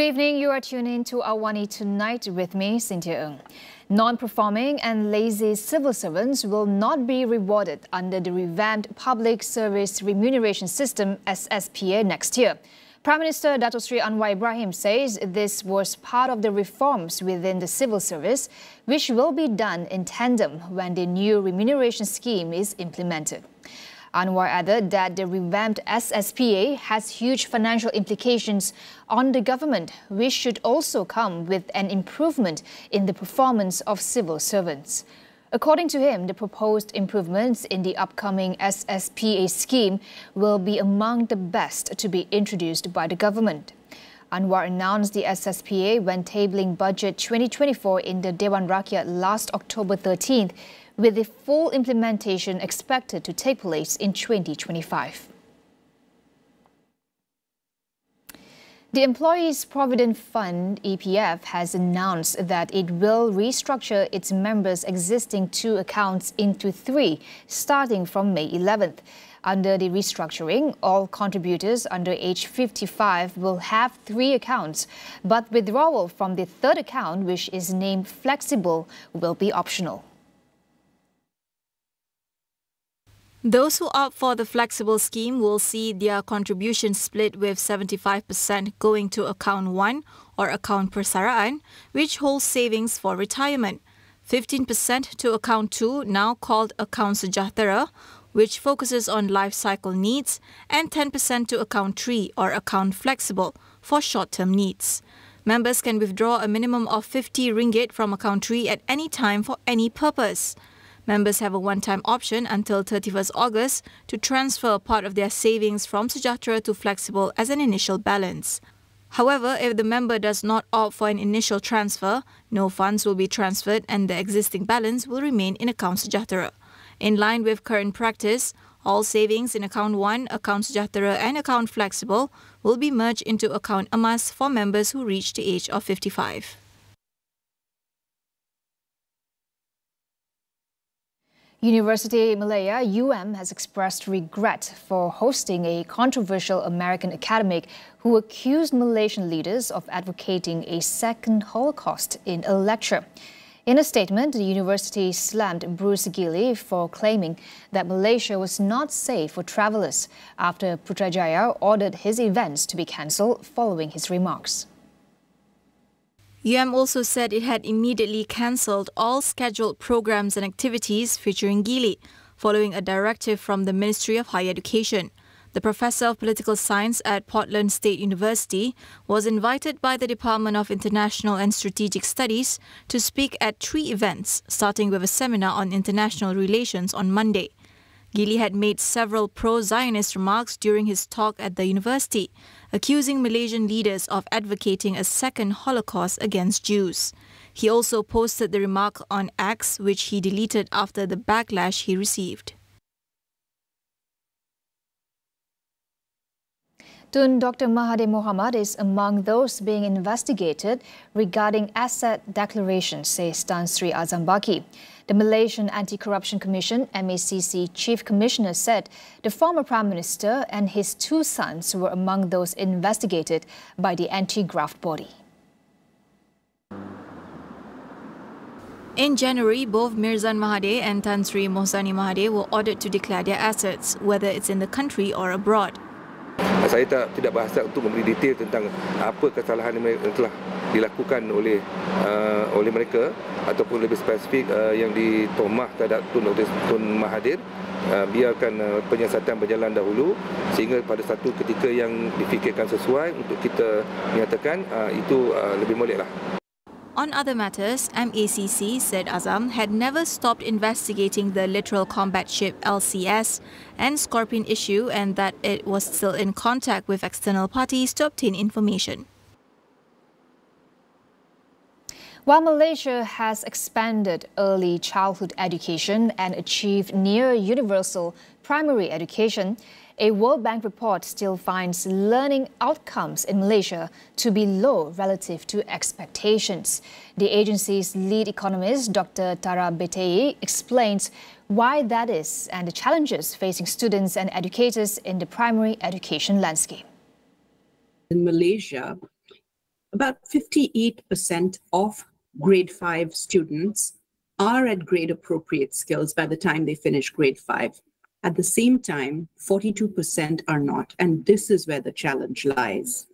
Good evening. You are tuning in to AWANI Tonight with me, Cynthia Ng. Non-performing and lazy civil servants will not be rewarded under the revamped Public Service Remuneration System SSPA next year. Prime Minister Dato Sri Anwar Ibrahim says this was part of the reforms within the civil service, which will be done in tandem when the new remuneration scheme is implemented. Anwar added that the revamped SSPA has huge financial implications on the government, which should also come with an improvement in the performance of civil servants. According to him, the proposed improvements in the upcoming SSPA scheme will be among the best to be introduced by the government. Anwar announced the SSPA when tabling Budget 2024 in the Dewan Rakyat last October 13th, with the full implementation expected to take place in 2025. The Employees Provident Fund, EPF, has announced that it will restructure its members' existing 2 accounts into 3, starting from May 11th. Under the restructuring, all contributors under age 55 will have 3 accounts, but withdrawal from the 3rd account, which is named Flexible, will be optional. Those who opt for the flexible scheme will see their contribution split, with 75% going to account 1 or account persaraan, which holds savings for retirement, 15% to account 2, now called account sejahtera, which focuses on life cycle needs, and 10% to account 3 or account flexible for short-term needs. Members can withdraw a minimum of 50 ringgit from account 3 at any time for any purpose. Members have a one-time option until 31st August to transfer part of their savings from Sejahtera to Flexible as an initial balance. However, if the member does not opt for an initial transfer, no funds will be transferred and the existing balance will remain in account Sejahtera. In line with current practice, all savings in account 1, account Sejahtera and account Flexible will be merged into account Emas for members who reach the age of 55. University Malaya, has expressed regret for hosting a controversial American academic who accused Malaysian leaders of advocating a second Holocaust in a lecture. In a statement, the university slammed Bruce Gilley for claiming that Malaysia was not safe for travellers after Putrajaya ordered his events to be cancelled following his remarks. Also said it had immediately cancelled all scheduled programs and activities featuring Gilley, following a directive from the Ministry of Higher Education. The Professor of Political Science at Portland State University was invited by the Department of International and Strategic Studies to speak at 3 events, starting with a seminar on international relations on Monday. Gilley had made several pro-Zionist remarks during his talk at the university, accusing Malaysian leaders of advocating a second Holocaust against Jews. He also posted the remark on X, which he deleted after the backlash he received. Tun Dr. Mahathir Mohamad is among those being investigated regarding asset declarations, says Tan Sri Azam Baki. The Malaysian Anti-Corruption Commission, MACC Chief Commissioner, said the former Prime Minister and his 2 sons were among those investigated by the anti-graft body. In January, both Mirzan Mahathir and Tan Sri Mohsani Mahathir were ordered to declare their assets, whether it's in the country or abroad. Saya tidak berhasrat untuk memberi detail tentang apa kesalahan yang telah dilakukan oleh mereka, ataupun lebih spesifik yang ditomah terhadap Tun Mahathir. Biarkan penyiasatan berjalan dahulu sehingga pada satu ketika yang difikirkan sesuai untuk kita menyatakan, itu lebih moleklah. On other matters, MACC said Azam had never stopped investigating the littoral combat ship LCS and Scorpion issue, and that it was still in contact with external parties to obtain information. While Malaysia has expanded early childhood education and achieved near universal primary education, a World Bank report still finds learning outcomes in Malaysia to be low relative to expectations. The agency's lead economist, Dr. Tara Betei, explains why that is and the challenges facing students and educators in the primary education landscape. In Malaysia, about 58% of grade 5 students are at grade appropriate skills by the time they finish grade 5. At the same time, 42% are not, and this is where the challenge lies.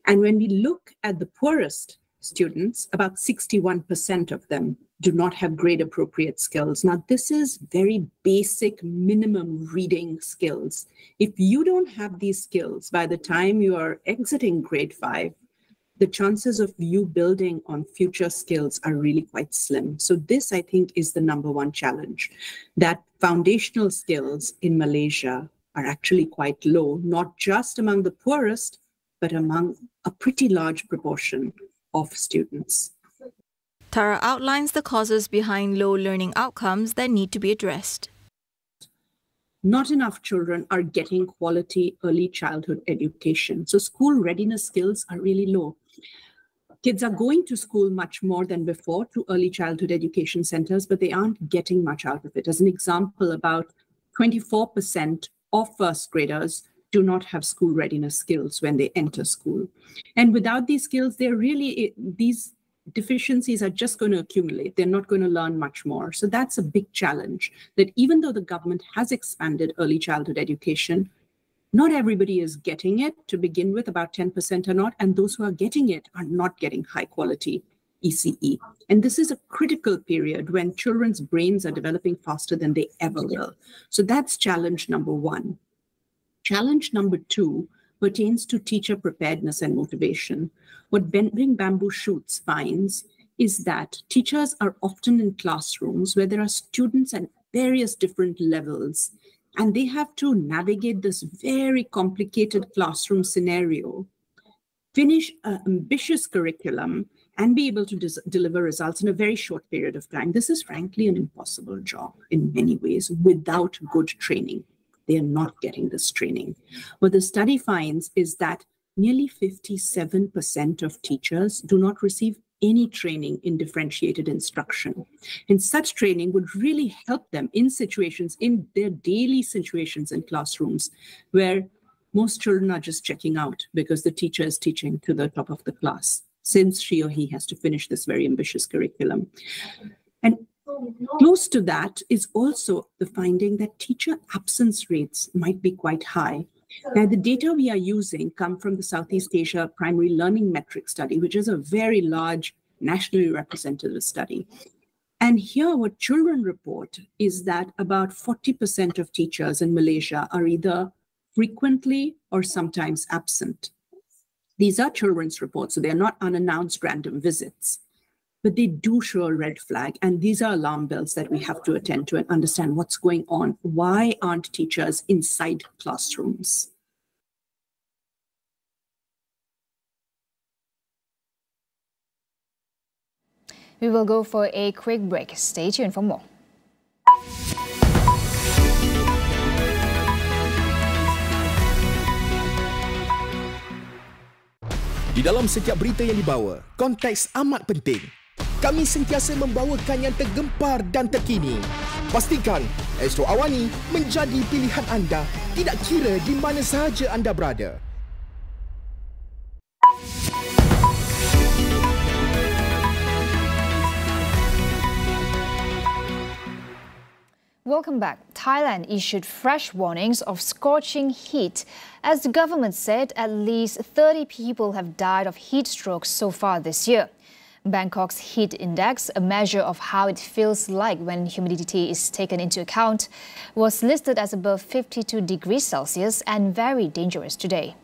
And when we look at the poorest students, about 61% of them do not have grade appropriate skills. Now, this is very basic minimum reading skills. If you don't have these skills by the time you are exiting grade 5, the chances of you building on future skills are really quite slim. So this, I think, is the number one challenge, that foundational skills in Malaysia are actually quite low, not just among the poorest, but among a pretty large proportion of students. Tara outlines the causes behind low learning outcomes that need to be addressed. Not enough children are getting quality early childhood education. So school readiness skills are really low. Kids are going to school much more than before to early childhood education centers, but they aren't getting much out of it. As an example, about 24% of first graders do not have school readiness skills when they enter school. And without these skills, these deficiencies are just going to accumulate. They're not going to learn much more. So that's a big challenge, that even though the government has expanded early childhood education, not everybody is getting it to begin with, about 10% are not, and those who are getting it are not getting high quality ECE. And this is a critical period when children's brains are developing faster than they ever will. So that's challenge number one. Challenge number two pertains to teacher preparedness and motivation. What Bending Bamboo Shoots finds is that teachers are often in classrooms where there are students at various different levels, and they have to navigate this very complicated classroom scenario, finish an ambitious curriculum, and be able to deliver results in a very short period of time. This is frankly an impossible job in many ways without good training. They are not getting this training. What the study finds is that nearly 57% of teachers do not receive any training in differentiated instruction. And such training would really help them in situations, in their daily situations in classrooms, where most children are just checking out because the teacher is teaching to the top of the class, since she or he has to finish this very ambitious curriculum. And close to that is also the finding that teacher absence rates might be quite high. Now, the data we are using come from the Southeast Asia Primary Learning Metric Study, which is a very large nationally representative study. And here what children report is that about 40% of teachers in Malaysia are either frequently or sometimes absent. These are children's reports, so they are not unannounced random visits. But they do show a red flag, and these are alarm bells that we have to attend to and understand what's going on. Why aren't teachers inside classrooms? We will go for a quick break. Stay tuned for more. Di dalam setiap berita yang dibawa, konteks amat penting. Kami sentiasa membawakan yang tergempar dan terkini. Pastikan Astro AWANI menjadi pilihan anda, tidak kira di mana sahaja anda berada. Welcome back. Thailand issued fresh warnings of scorching heat as the government said at least 30 people have died of heat strokes so far this year. Bangkok's heat index, a measure of how it feels like when humidity is taken into account, was listed as above 52 degrees Celsius and very dangerous today.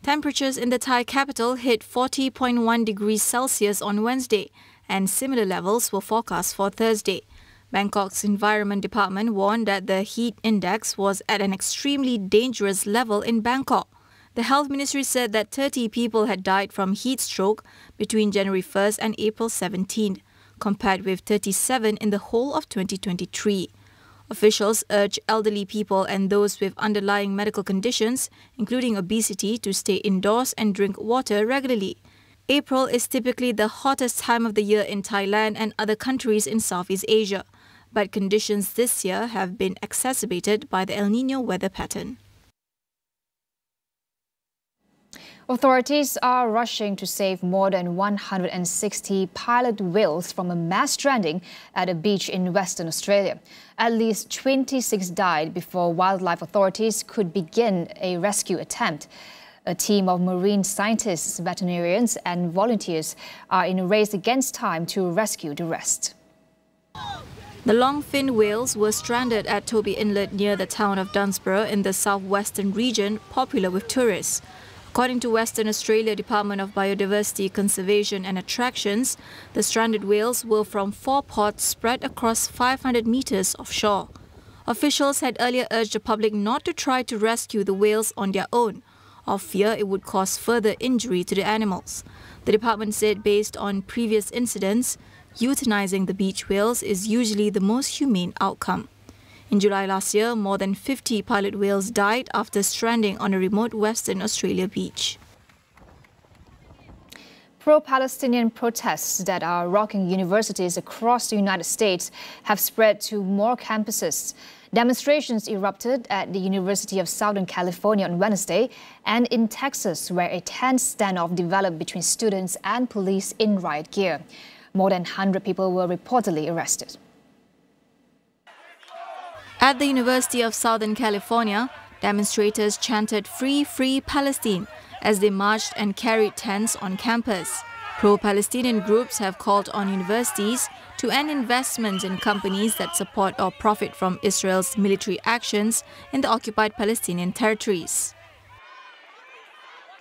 Temperatures in the Thai capital hit 40.1 degrees Celsius on Wednesday, and similar levels were forecast for Thursday. Bangkok's Environment Department warned that the heat index was at an extremely dangerous level in Bangkok. The Health Ministry said that 30 people had died from heat stroke between January 1st and April 17th, compared with 37 in the whole of 2023. Officials urge elderly people and those with underlying medical conditions, including obesity, to stay indoors and drink water regularly. April is typically the hottest time of the year in Thailand and other countries in Southeast Asia, but conditions this year have been exacerbated by the El Niño weather pattern. Authorities are rushing to save more than 160 pilot whales from a mass stranding at a beach in Western Australia. At least 26 died before wildlife authorities could begin a rescue attempt. A team of marine scientists, veterinarians and volunteers are in a race against time to rescue the rest. The long-finned whales were stranded at Toby Inlet near the town of Dunsborough in the southwestern region, popular with tourists. According to Western Australia Department of Biodiversity, Conservation and Attractions, the stranded whales were from 4 pods spread across 500 metres offshore. Officials had earlier urged the public not to try to rescue the whales on their own, or fear it would cause further injury to the animals. The department said based on previous incidents, euthanizing the beach whales is usually the most humane outcome. In July last year, more than 50 pilot whales died after stranding on a remote Western Australia beach. Pro-Palestinian protests that are rocking universities across the United States have spread to more campuses. Demonstrations erupted at the University of Southern California on Wednesday and in Texas, where a tense standoff developed between students and police in riot gear. More than 100 people were reportedly arrested. At the University of Southern California, demonstrators chanted "Free, Free Palestine" as they marched and carried tents on campus. Pro-Palestinian groups have called on universities to end investments in companies that support or profit from Israel's military actions in the occupied Palestinian territories.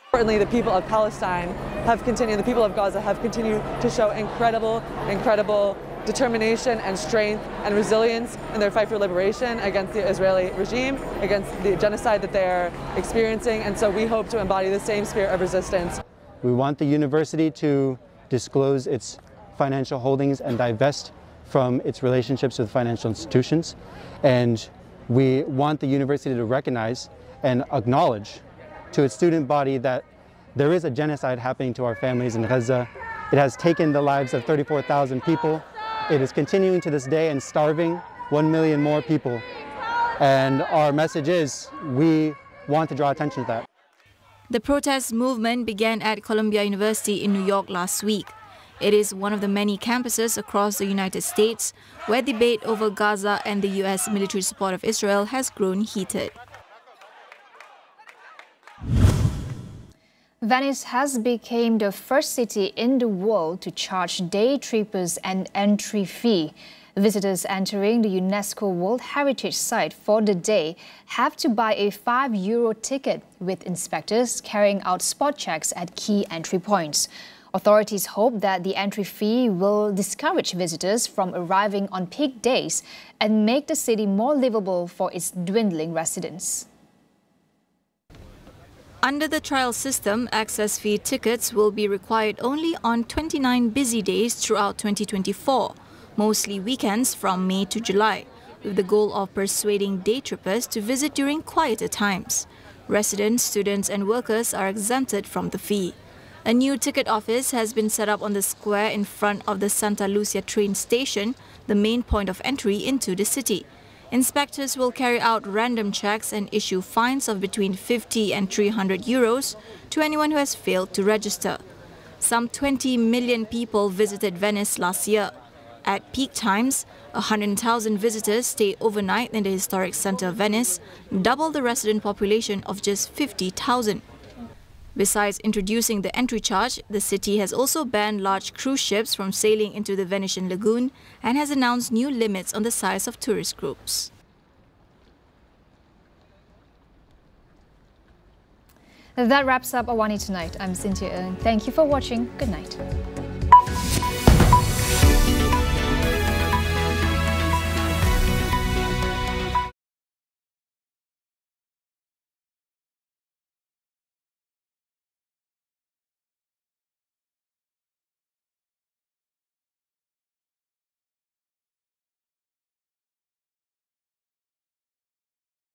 Importantly, the people of Palestine have continued, the people of Gaza have continued to show incredible determination and strength and resilience in their fight for liberation against the Israeli regime, against the genocide that they're experiencing, and so we hope to embody the same spirit of resistance. We want the university to disclose its financial holdings and divest from its relationships with financial institutions, and we want the university to recognize and acknowledge to its student body that there is a genocide happening to our families in Gaza. It has taken the lives of 34,000 people. It is continuing to this day and starving 1 million more people. And our message is we want to draw attention to that. The protest movement began at Columbia University in New York last week. It is one of the many campuses across the United States where debate over Gaza and the U.S. military support of Israel has grown heated. Venice has become the first city in the world to charge day trippers an entry fee. Visitors entering the UNESCO World Heritage Site for the day have to buy a €5 ticket, with inspectors carrying out spot checks at key entry points. Authorities hope that the entry fee will discourage visitors from arriving on peak days and make the city more livable for its dwindling residents. Under the trial system, access fee tickets will be required only on 29 busy days throughout 2024, mostly weekends from May to July, with the goal of persuading day trippers to visit during quieter times. Residents, students and workers are exempted from the fee. A new ticket office has been set up on the square in front of the Santa Lucia train station, the main point of entry into the city. Inspectors will carry out random checks and issue fines of between 50 and 300 euros to anyone who has failed to register. Some 20 million people visited Venice last year. At peak times, 100,000 visitors stay overnight in the historic centre of Venice, double the resident population of just 50,000. Besides introducing the entry charge, the city has also banned large cruise ships from sailing into the Venetian lagoon and has announced new limits on the size of tourist groups. That wraps up AWANI Tonight. I'm Cynthia Ng. Thank you for watching. Good night.